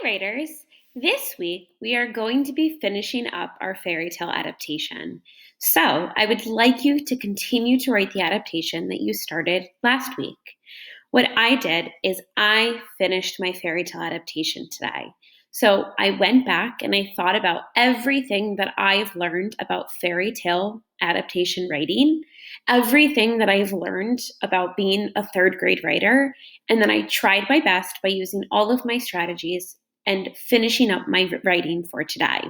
writers! This week we are going to be finishing up our fairy tale adaptation. So I would like you to continue to write the adaptation that you started last week. What I did is I finished my fairy tale adaptation today. So I went back and I thought about everything that I've learned about fairy tale adaptation writing, everything that I've learned about being a third grade writer, and then I tried my best by using all of my strategies and finishing up my writing for today.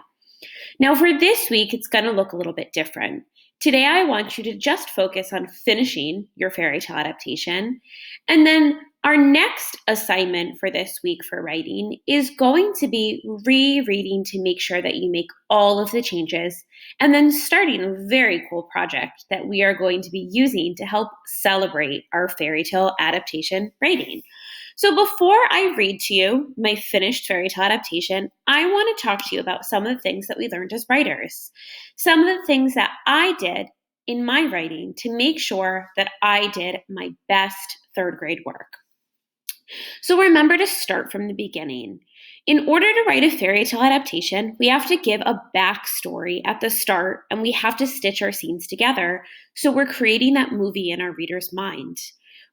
Now, for this week, it's going to look a little bit different. Today, I want you to just focus on finishing your fairy tale adaptation. And then our next assignment for this week for writing is going to be rereading to make sure that you make all of the changes, and then starting a very cool project that we are going to be using to help celebrate our fairy tale adaptation writing. So before I read to you my finished fairy tale adaptation, I want to talk to you about some of the things that we learned as writers. Some of the things that I did in my writing to make sure that I did my best third grade work. So remember to start from the beginning. In order to write a fairy tale adaptation, we have to give a backstory at the start and we have to stitch our scenes together. So we're creating that movie in our reader's mind.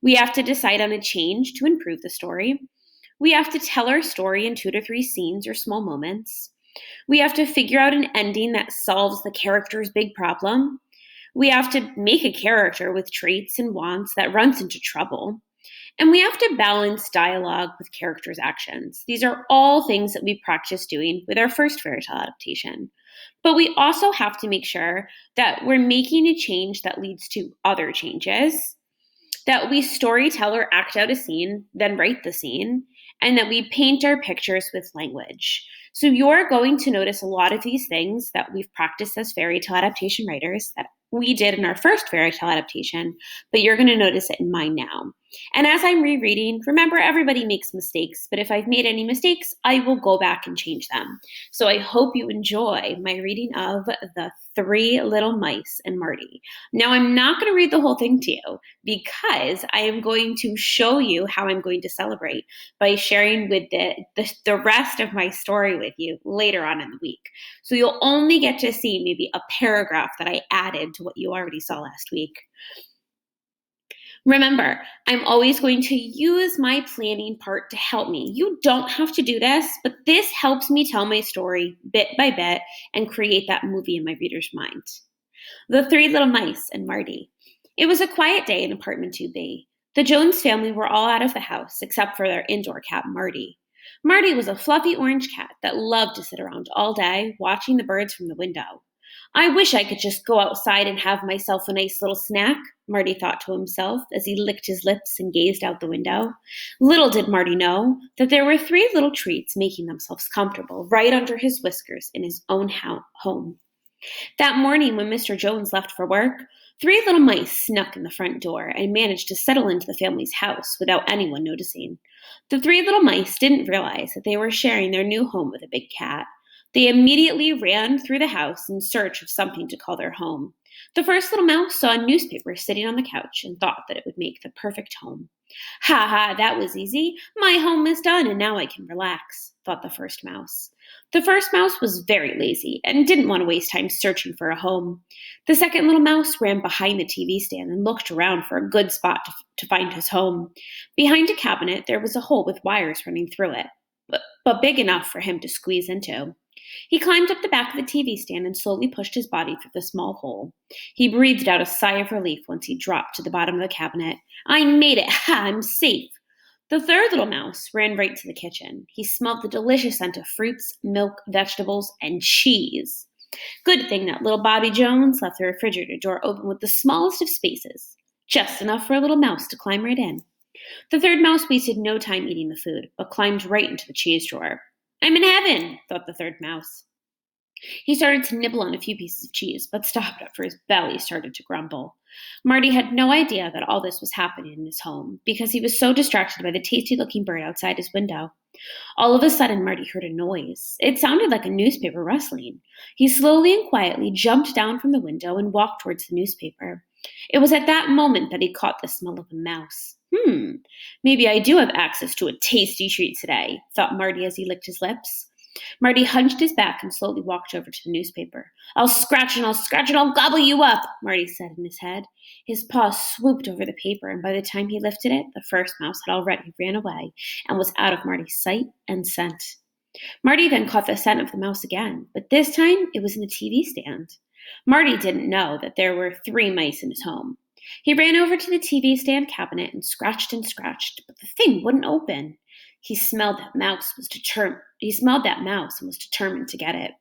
We have to decide on a change to improve the story. We have to tell our story in 2 to 3 scenes or small moments. We have to figure out an ending that solves the character's big problem. We have to make a character with traits and wants that runs into trouble. And we have to balance dialogue with characters' actions. These are all things that we practice doing with our first fairy tale adaptation. But we also have to make sure that we're making a change that leads to other changes, that we storytell or act out a scene, then write the scene, and that we paint our pictures with language. So you're going to notice a lot of these things that we've practiced as fairy tale adaptation writers that we did in our first fairy tale adaptation, but you're going to notice it in mine now. And as I'm rereading, remember everybody makes mistakes, but if I've made any mistakes, I will go back and change them. So I hope you enjoy my reading of The Three Little Mice and Marty. Now I'm not going to read the whole thing to you because I am going to show you how I'm going to celebrate by sharing with the rest of my story with you later on in the week. So you'll only get to see maybe a paragraph that I added to what you already saw last week. Remember, I'm always going to use my planning part to help me. You don't have to do this, but this helps me tell my story bit by bit and create that movie in my reader's mind. The Three Little Mice and Marty. It was a quiet day in apartment 2B. The Jones family were all out of the house except for their indoor cat, Marty. Marty was a fluffy orange cat that loved to sit around all day watching the birds from the window. I wish I could just go outside and have myself a nice little snack, Marty thought to himself as he licked his lips and gazed out the window. Little did Marty know that there were 3 little treats making themselves comfortable right under his whiskers in his own home. That morning when Mr. Jones left for work, 3 little mice snuck in the front door and managed to settle into the family's house without anyone noticing. The 3 little mice didn't realize that they were sharing their new home with a big cat. They immediately ran through the house in search of something to call their home. The first little mouse saw a newspaper sitting on the couch and thought that it would make the perfect home. Ha ha, that was easy. My home is done and now I can relax, thought the first mouse. The first mouse was very lazy and didn't want to waste time searching for a home. The second little mouse ran behind the TV stand and looked around for a good spot to find his home. Behind a cabinet, there was a hole with wires running through it, but big enough for him to squeeze into. He climbed up the back of the TV stand and slowly pushed his body through the small hole. He breathed out a sigh of relief once he dropped to the bottom of the cabinet. I made it! Ha! I'm safe! The third little mouse ran right to the kitchen. He smelled the delicious scent of fruits, milk, vegetables, and cheese. Good thing that little Bobby Jones left the refrigerator door open with the smallest of spaces, just enough for a little mouse to climb right in. The third mouse wasted no time eating the food, but climbed right into the cheese drawer. I'm in heaven, thought the third mouse. He started to nibble on a few pieces of cheese, but stopped after his belly started to grumble. Marty had no idea that all this was happening in his home, because he was so distracted by the tasty-looking bird outside his window. All of a sudden, Marty heard a noise. It sounded like a newspaper rustling. He slowly and quietly jumped down from the window and walked towards the newspaper. It was at that moment that he caught the smell of a mouse. Maybe I do have access to a tasty treat today, thought Marty as he licked his lips. Marty hunched his back and slowly walked over to the newspaper. I'll scratch and I'll scratch and I'll gobble you up, Marty said in his head. His paw swooped over the paper, and by the time he lifted it, the first mouse had already ran away and was out of Marty's sight and scent. Marty then caught the scent of the mouse again, but this time it was in the TV stand. Marty didn't know that there were 3 mice in his home. He ran over to the TV stand cabinet and scratched, but the thing wouldn't open. He smelled that mouse and was determined to get it.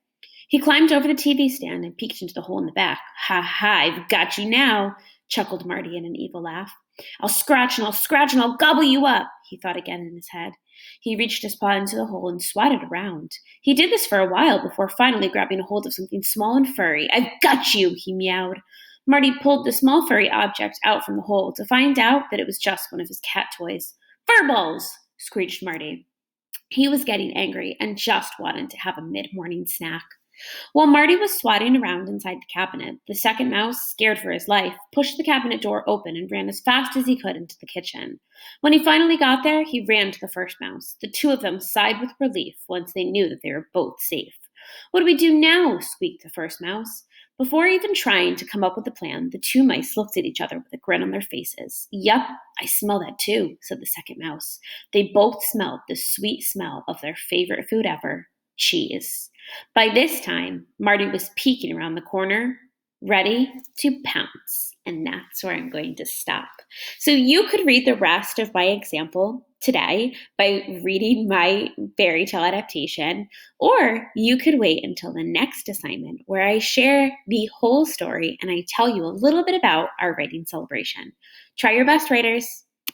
He climbed over the TV stand and peeked into the hole in the back. Ha ha, I've got you now, chuckled Marty in an evil laugh. I'll scratch and I'll scratch and I'll gobble you up, he thought again in his head. He reached his paw into the hole and swatted around. He did this for a while before finally grabbing a hold of something small and furry. I've got you, he meowed. Marty pulled the small furry object out from the hole to find out that it was just one of his cat toys. Furballs! Screeched Marty. He was getting angry and just wanted to have a mid-morning snack. While Marty was swatting around inside the cabinet, the second mouse, scared for his life, pushed the cabinet door open and ran as fast as he could into the kitchen. When he finally got there, he ran to the first mouse. The two of them sighed with relief once they knew that they were both safe. What do we do now? Squeaked the first mouse. Before even trying to come up with a plan, the 2 mice looked at each other with a grin on their faces. Yup, I smell that too, said the second mouse. They both smelled the sweet smell of their favorite food ever, cheese. By this time, Marty was peeking around the corner, ready to pounce. And that's where I'm going to stop. So you could read the rest of my example today by reading my fairy tale adaptation, or you could wait until the next assignment where I share the whole story and I tell you a little bit about our writing celebration. Try your best, writers.